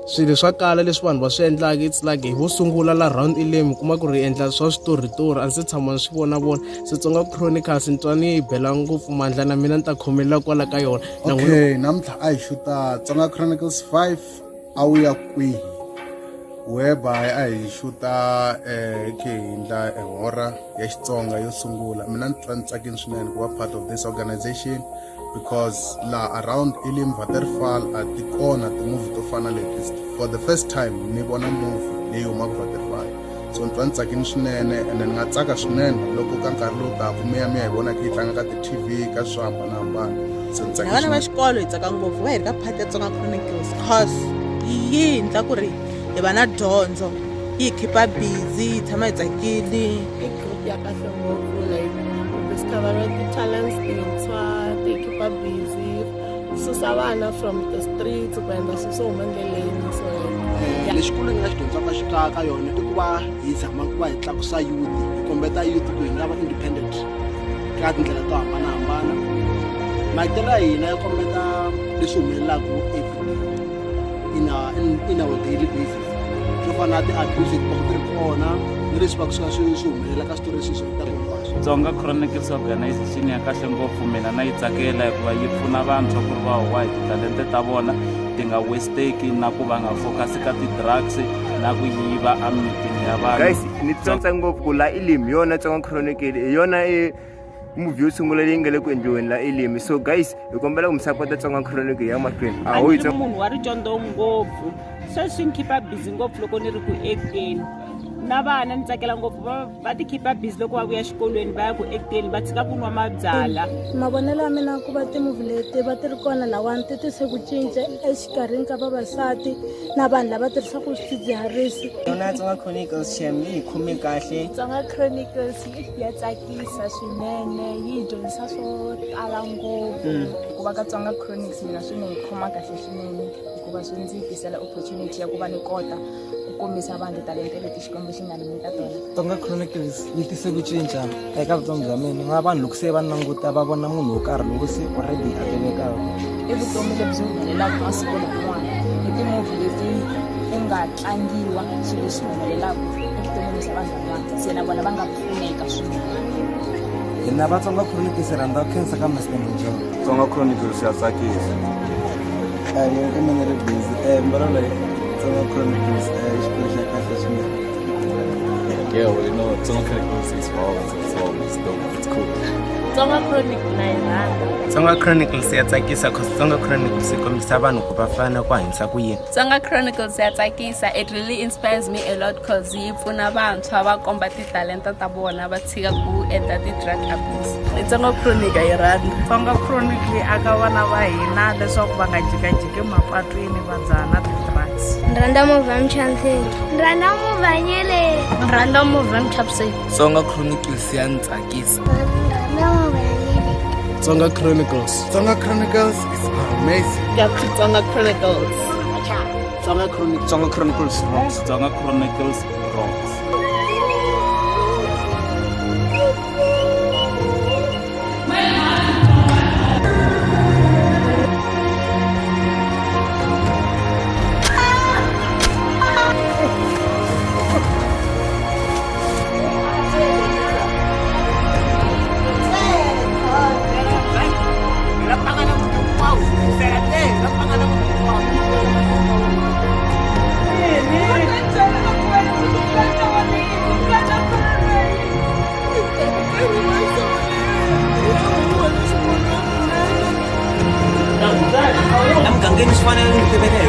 swilo swa kala leswi vanhu va swi endlaka it's like vo sungula la round 11 kuma ku ri endla swa switoritori a ndzi tshama ni swi vona se Tsonga Chronicles ni twa ni bela ngopfu mandla na mina ni ta khomelela kwala ka yona. Okay, namuntlha a hi xuta Tsonga Chronicles 5 a wu ya kwihi, whereby a hi xuta hi endla hora ya Xitsonga yo sungula. Mina ni twa ni tsakini swinene ku va part of this organization because la around Elim Waterfall a ti kona ti-movie to fana leti. For the first time ni vona movie leyi humaka Waterfall, so ni twa ni tsakini swinene ene ni nga tsaka swinene loko ka nkarhi lowu taka mi ya hi vona ki yi tlanga ka ti-TV ka swo hambanahambana. So ni tsakini vana va xikolo hi tsaka ngopfu va hi ri ka part ya Tsonga Chronicles cause yi endla ku ri hi va na dyondzo, yi hi khipa busy, hi tshama hi tsakile. I group ya kahle ngopfu like discover ti-talents tintshwa, ti khipa busy, susa vana from the streets ku endla swilo swo huma endleleni. So lexi kulu ni nga xi dyondzaka ka yona i ku va hi tshama ku va hi tlakusa youth, hi kombeta youth ku hi nga va independent ka tindlela to hambanahambana. Makitelo ya hina ya kombeta leswi humelelaka everyday in our daily basis, swo fana na ti-abuse leti va ku ti ri kona ni leswi va ku swi humelela ka switori leswi swi hinkwaswo. Tsonga Chronicles organization ya kahle ngopfu, mina na yi tsakela hikuva yi pfuna vantshwa ku ri va huwa hi titalente ta vona ti nga wasteki na ku va nga focus ka ti-drugs na ku yiva a mitini ya vanhu. Guys, ni tsakisa ngopfu ku la Elim yona Tsonga Chronicles yona movie yo sungula leyi nga le ku endliweni la Elim. So guys, hi kombela ku mi support Tsonga Chronicles ya mahlweni. A ni ri munhu wa ridyondzo ngopfu, se swi ni khipa busy ngopfu loko ni ri ku acteni. Na vana ni tsakela ngopfu va ti khipa busy loko va vuya xikolweni va ya ku acteni va tshika ku nwa mabyala. mavonelo ya mina ku va ti-movie leti va ti ri kona lawani ti tise ku cinca exikarhini ka vavasati na vanhu lava tirhisaka swidzidziharisi. Yona Tsonga Chronicles shem yi khome kahle. Tsonga Chronicles ya tsakisa swinene, yi dyondzisa swo tala ngopfu. Ku va ka Tsonga Chronicles mina swi ni khoma kahle swinene hikuva swi ndzi tisela opportunity ya ku va ni kota ku kombisa vanhu talente leti Xikwembu xi nga ni nyika tona. Tsonga Chronicles yi tise ku cinca eka vutomi bya mina, nga vanhu loko se va languta va vona munhu wo karhi loko se already a tivekaka. I vutomi lebyi humelelaka masiku laman'wana, i ti-movie leti ti nga tlangiwa swilo leswi humelelaka evutomini bya vanhu van'wana, se na vona va nga pfuneka swinene. Hina va Tsonga Chronicles rhandza ku khensa ka Mr. Njoro. Tsonga Chronicles ya tsakisa. Loko mina ri busy mbalo leyi Tsonga Chronicles xikolo xa kahle swinene. Yeah, well, you know, Tsonga Chronicles is it's dope, it's cool. Tsonga Chronicles na yi rhandza. Tsonga Chronicles ya tsakisa cause Tsonga Chronicles yi kombisa vanhu ku va fana ku hanyisa ku yini. Tsonga Chronicles ya tsakisa, it really inspires me a lot cause yi pfuna vantshwa va komba titalenta ta vona va tshika ku endla ti-drug abuse. Tsonga Chronicles yi rhandza. Tsonga Chronicles aka vana va hina leswaku va nga jikajiki mapatwini va dzaha na ti-drugs. Ni rhandza movie ya Mchamseni. Ni rhandza movie ya Nyele. Ni rhandza movie ya Mchamseni. Tsonga Chronicles ya ni tsakisa. Tsonga Chronicles. Tsonga Chronicles is amazing. Ya Tsonga Chronicles. Tsonga Chronicles. Tsonga Chronicles rocks. Tsonga Chronicles rocks. Emugangeni swi fanele ni tiveka hi